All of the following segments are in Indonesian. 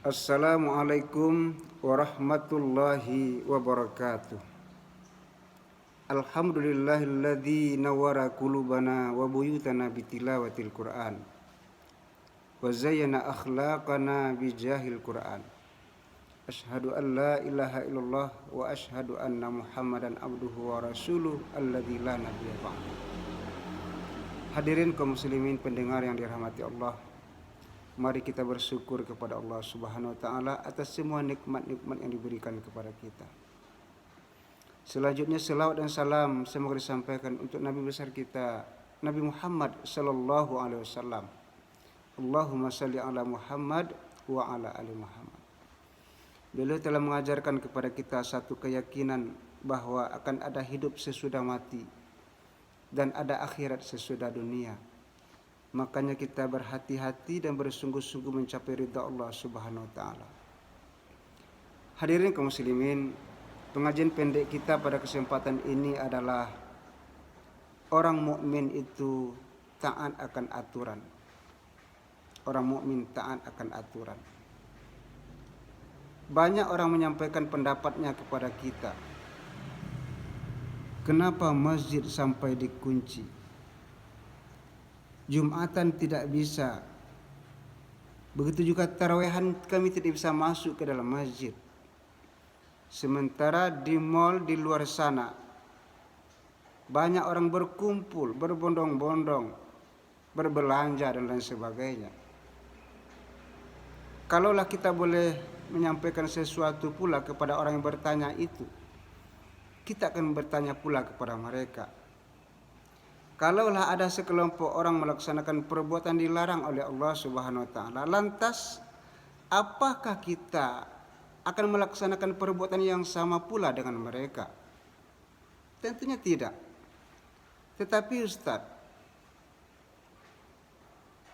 Assalamualaikum warahmatullahi wabarakatuh. Alhamdulillahilladzi nawwara qulubana wa buyutana bitilawatil Qur'an wa zayyana akhlaqana bijahil Qur'an. Asyhadu an la ilaha illallah wa asyhadu anna Muhammadan abduhu wa rasuluh alladzi la nabiyya ba'du. Hadirin kaum muslimin pendengar yang dirahmati Allah, mari kita bersyukur kepada Allah Subhanahu wa taala atas semua nikmat-nikmat yang diberikan kepada kita. Selanjutnya selawat dan salam semoga disampaikan untuk Nabi besar kita, Nabi Muhammad sallallahu alaihi wasallam. Allahumma shalli ala Muhammad wa ala ali Muhammad. Beliau telah mengajarkan kepada kita satu keyakinan bahwa akan ada hidup sesudah mati dan ada akhirat sesudah dunia. Makanya kita berhati-hati dan bersungguh-sungguh mencapai ridha Allah Subhanahu wa taala. Hadirin kaum muslimin, pengajian pendek kita pada kesempatan ini adalah orang mukmin itu taat akan aturan. Orang mukmin taat akan aturan. Banyak orang menyampaikan pendapatnya kepada kita. Kenapa masjid sampai dikunci? Jumatan tidak bisa. Begitu juga tarawehan kami tidak bisa masuk ke dalam masjid. Sementara di mal di luar sana banyak orang berkumpul, berbondong-bondong, berbelanja dan lain sebagainya. Kalaulah kita boleh menyampaikan sesuatu pula kepada orang yang bertanya itu, kita akan bertanya pula kepada mereka. Kalaulah ada sekelompok orang melaksanakan perbuatan dilarang oleh Allah Subhanahu wa taala, lantas apakah kita akan melaksanakan perbuatan yang sama pula dengan mereka? Tentunya tidak. Tetapi Ustaz,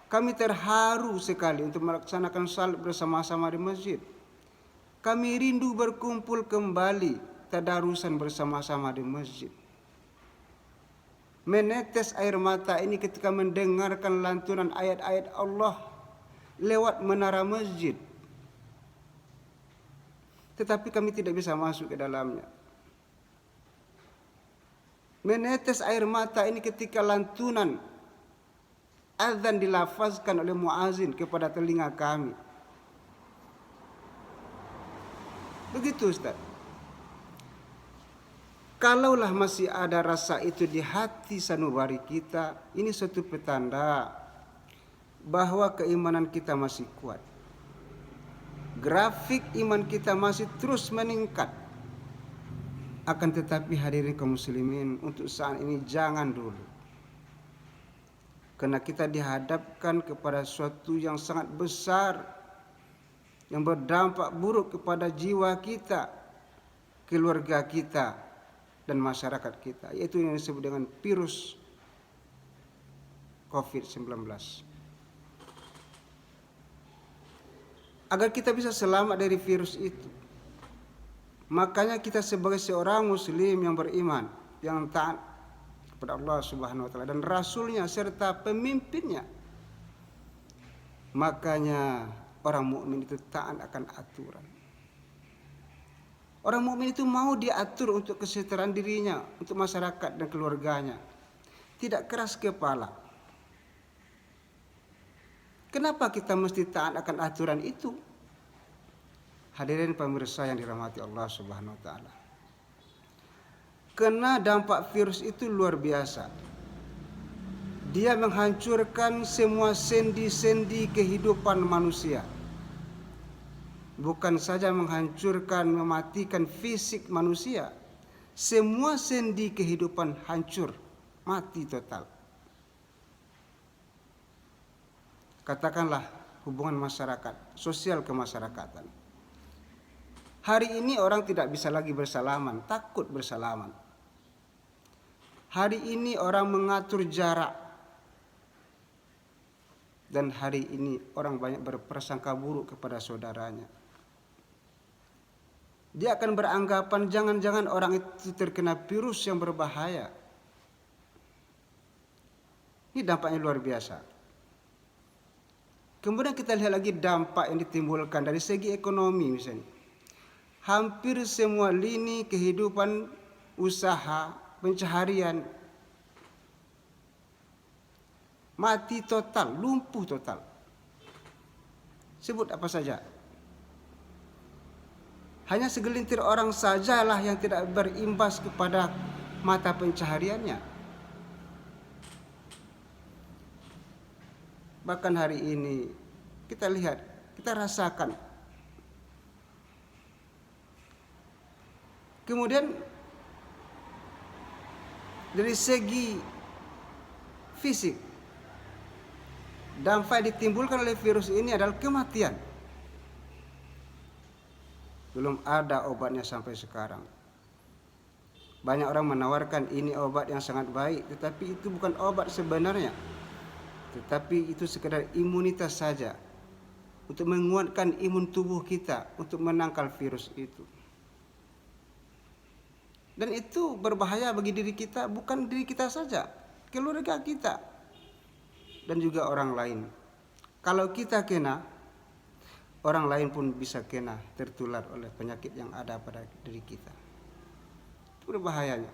kami terharu sekali untuk melaksanakan salat bersama-sama di masjid. Kami rindu berkumpul kembali tadarusan bersama-sama di masjid. Menetes air mata ini ketika mendengarkan lantunan ayat-ayat Allah lewat menara masjid. Tetapi kami tidak bisa masuk ke dalamnya. Menetes air mata ini ketika lantunan azan dilafazkan oleh muazin kepada telinga kami. Begitu Ustaz. Kalaulah masih ada rasa itu di hati sanubari kita, ini suatu petanda bahwa keimanan kita masih kuat. Grafik iman kita masih terus meningkat. Akan tetapi hadirin kaum muslimin, untuk saat ini jangan dulu. Karena kita dihadapkan kepada sesuatu yang sangat besar, yang berdampak buruk kepada jiwa kita, keluarga kita, dan masyarakat kita, yaitu yang disebut dengan virus COVID-19. Agar kita bisa selamat dari virus itu, makanya kita sebagai seorang muslim yang beriman, yang taat kepada Allah Subhanahu wa taala dan rasulnya serta pemimpinnya, makanya orang mukmin itu taat akan aturan. Orang mukmin itu mau diatur untuk kesejahteraan dirinya, untuk masyarakat dan keluarganya. Tidak keras kepala. Kenapa kita mesti taat akan aturan itu? Hadirin pemirsa yang dirahmati Allah Subhanahu wa taala. Karena dampak virus itu luar biasa. Dia menghancurkan semua sendi-sendi kehidupan manusia. Bukan saja menghancurkan, mematikan fisik manusia, semua sendi kehidupan hancur, mati total. Katakanlah hubungan masyarakat, sosial kemasyarakatan. Hari ini orang tidak bisa lagi bersalaman, takut bersalaman. Hari ini orang mengatur jarak. Dan hari ini orang banyak berprasangka buruk kepada saudaranya. Dia akan beranggapan jangan-jangan orang itu terkena virus yang berbahaya. Ini dampaknya luar biasa. Kemudian kita lihat lagi dampak yang ditimbulkan dari segi ekonomi misalnya. Hampir semua lini kehidupan, usaha, pencaharian mati total, lumpuh total. Sebut apa saja. Hanya segelintir orang sajalah yang tidak berimbas kepada mata pencahariannya. Bahkan hari ini kita lihat, kita rasakan. Kemudian dari segi fisik, dampak yang ditimbulkan oleh virus ini adalah kematian. Belum ada obatnya sampai sekarang. Banyak orang menawarkan ini obat yang sangat baik, tetapi itu bukan obat sebenarnya. Tetapi itu sekedar imunitas saja, untuk menguatkan imun tubuh kita untuk menangkal virus itu. Dan itu berbahaya bagi diri kita, bukan diri kita saja, keluarga kita, dan juga orang lain. Kalau kita kena, orang lain pun bisa kena, tertular oleh penyakit yang ada pada diri kita. Itu berbahayanya.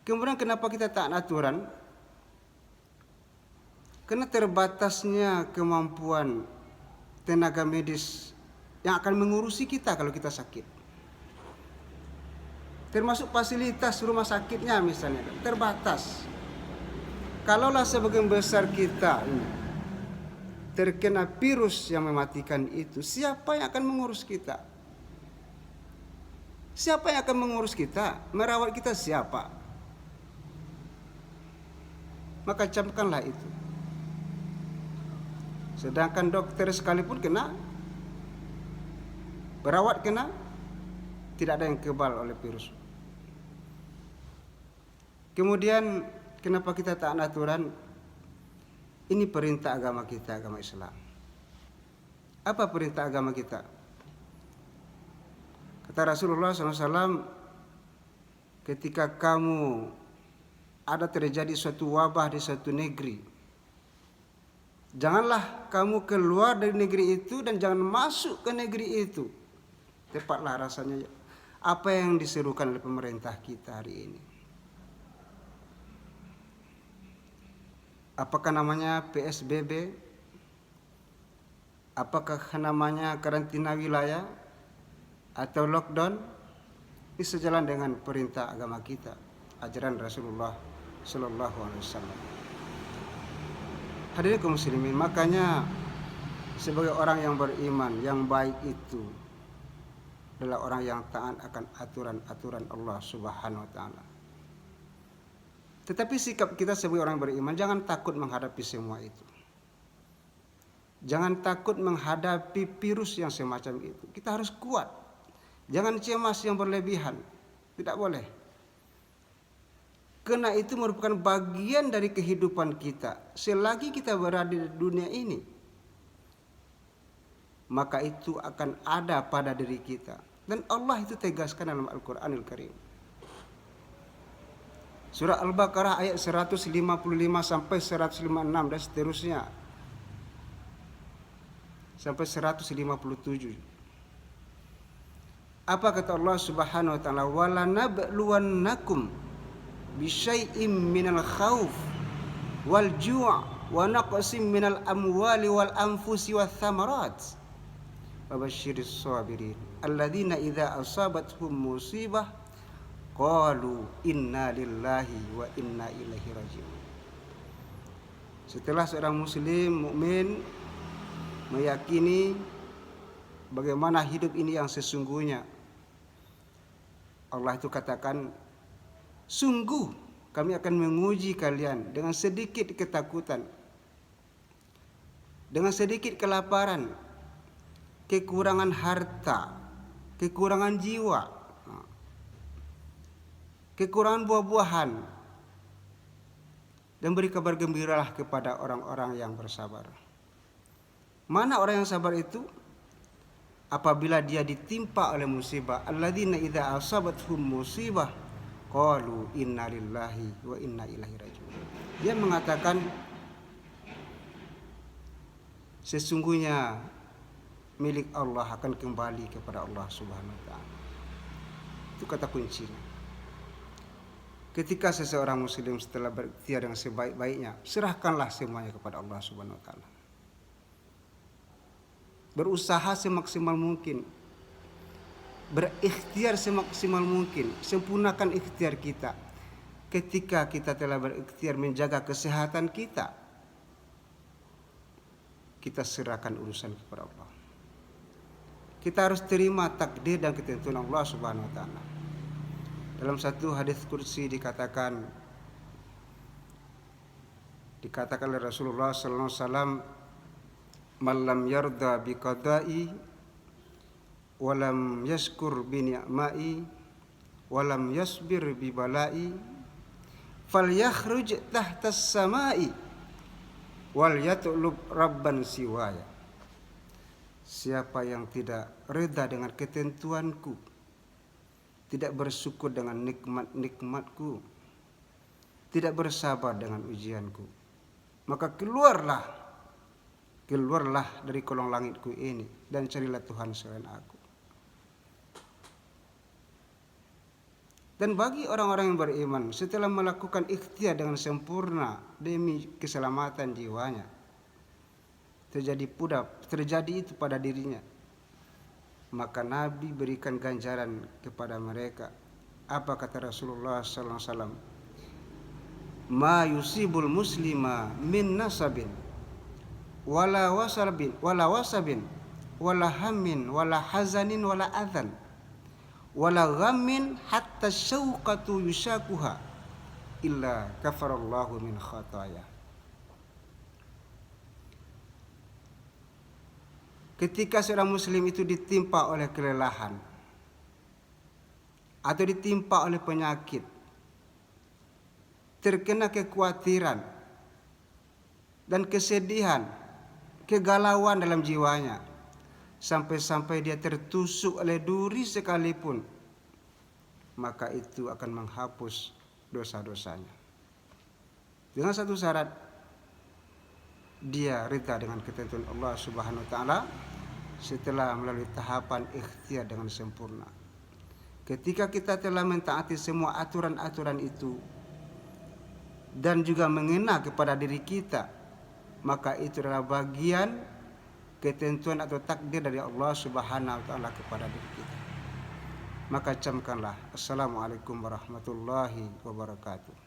Kemudian kenapa kita taat aturan? Karena terbatasnya kemampuan tenaga medis yang akan mengurusi kita kalau kita sakit. Termasuk fasilitas rumah sakitnya misalnya, terbatas. Kalaulah sebagian besar kita ini terkena virus yang mematikan itu, siapa yang akan mengurus kita? Siapa yang akan mengurus kita? Merawat kita siapa? Maka camkanlah itu. Sedangkan dokter sekalipun kena, perawat kena, tidak ada yang kebal oleh virus. Kemudian kenapa kita taat aturan? Ini perintah agama kita, agama Islam. Apa perintah agama kita? Kata Rasulullah SAW, ketika kamu ada terjadi suatu wabah di suatu negeri, janganlah kamu keluar dari negeri itu dan jangan masuk ke negeri itu. Tepatlah rasanya apa yang diserukan oleh pemerintah kita hari ini. Apakah namanya PSBB? Apakah namanya karantina wilayah atau lockdown? Ini sejalan dengan perintah agama kita, ajaran Rasulullah Sallallahu Alaihi Wasallam. Hadirin kaum muslimin, makanya sebagai orang yang beriman, yang baik itu adalah orang yang taat akan aturan-aturan Allah Subhanahu Wa Taala. Tetapi sikap kita sebagai orang beriman, jangan takut menghadapi semua itu. Jangan takut menghadapi virus yang semacam itu. Kita harus kuat. Jangan cemas yang berlebihan. Tidak boleh. Karena itu merupakan bagian dari kehidupan kita. Selagi kita berada di dunia ini, maka itu akan ada pada diri kita. Dan Allah itu tegaskan dalam Al-Quranul Karim. Surah Al-Baqarah ayat 155 sampai 156 dan seterusnya. Sampai 157. Apa kata Allah Subhanahu wa taala? "Wala nabluwannakum bisyai'im minal khauf wal ju' wa naqsim minal amwali wal anfusi wath thamarat. Wa basyiris sabirin alladzina idza asabatuhum musibah qalu inna lillahi wa inna ilaihi raji'un." Setelah seorang muslim mukmin meyakini bagaimana hidup ini yang sesungguhnya, Allah itu katakan, sungguh kami akan menguji kalian dengan sedikit ketakutan, dengan sedikit kelaparan, kekurangan harta, kekurangan jiwa, kekurangan buah-buahan, dan beri kabar gembiralah kepada orang-orang yang bersabar. Mana orang yang sabar itu? Apabila dia ditimpa oleh musibah. Alladzina idza asabathum musibah qalu inna lillahi wa inna ilaihi raji'un. Dia mengatakan, sesungguhnya milik Allah akan kembali kepada Allah Subhanahu wa taala. Itu kata kuncinya. Ketika seseorang muslim setelah berikhtiar yang sebaik-baiknya, serahkanlah semuanya kepada Allah Subhanahu wa taala. Berusaha semaksimal mungkin, berikhtiar semaksimal mungkin, sempurnakan ikhtiar kita. Ketika kita telah berikhtiar menjaga kesehatan kita, kita serahkan urusan kepada Allah. Kita harus terima takdir dan ketentuan Allah Subhanahu wa taala. Dalam satu hadis kursi dikatakan oleh Rasulullah sallallahu alaihi wasallam, "Man lam yarda bi qada'i wa lam yashkur bi ni'ma'i wa lam yasbir bi bala'i falyakhruj tahta as-sama'i wal yatlub rabban siwaya." Siapa yang tidak reda dengan ketentuanku, tidak bersyukur dengan nikmat-nikmatku, tidak bersabar dengan ujianku, maka keluarlah dari kolong langitku ini dan carilah Tuhan selain aku. Dan bagi orang-orang yang beriman, setelah melakukan ikhtiar dengan sempurna demi keselamatan jiwanya, terjadi itu pada dirinya, maka Nabi berikan ganjaran kepada mereka. Apa kata Rasulullah sallallahu alaihi wasallam? "Ma yusibul muslima min nasabin wala wasabin wala hammin wala hazanin wala adhan wala ghammin hatta syauqatu yushakuha illa kafarallahu min khataya." Ketika seorang muslim itu ditimpa oleh kelelahan atau ditimpa oleh penyakit, terkena kekhawatiran dan kesedihan, kegalauan dalam jiwanya, sampai-sampai dia tertusuk oleh duri sekalipun, maka itu akan menghapus dosa-dosanya. Dengan satu syarat, dia rida dengan ketentuan Allah Subhanahu wa taala setelah melalui tahapan ikhtiar dengan sempurna. Ketika kita telah mentaati semua aturan-aturan itu dan juga mengena kepada diri kita, maka itu adalah bagian ketentuan atau takdir dari Allah Subhanahu wa taala kepada diri kita. Maka camkanlah. Assalamualaikum warahmatullahi wabarakatuh.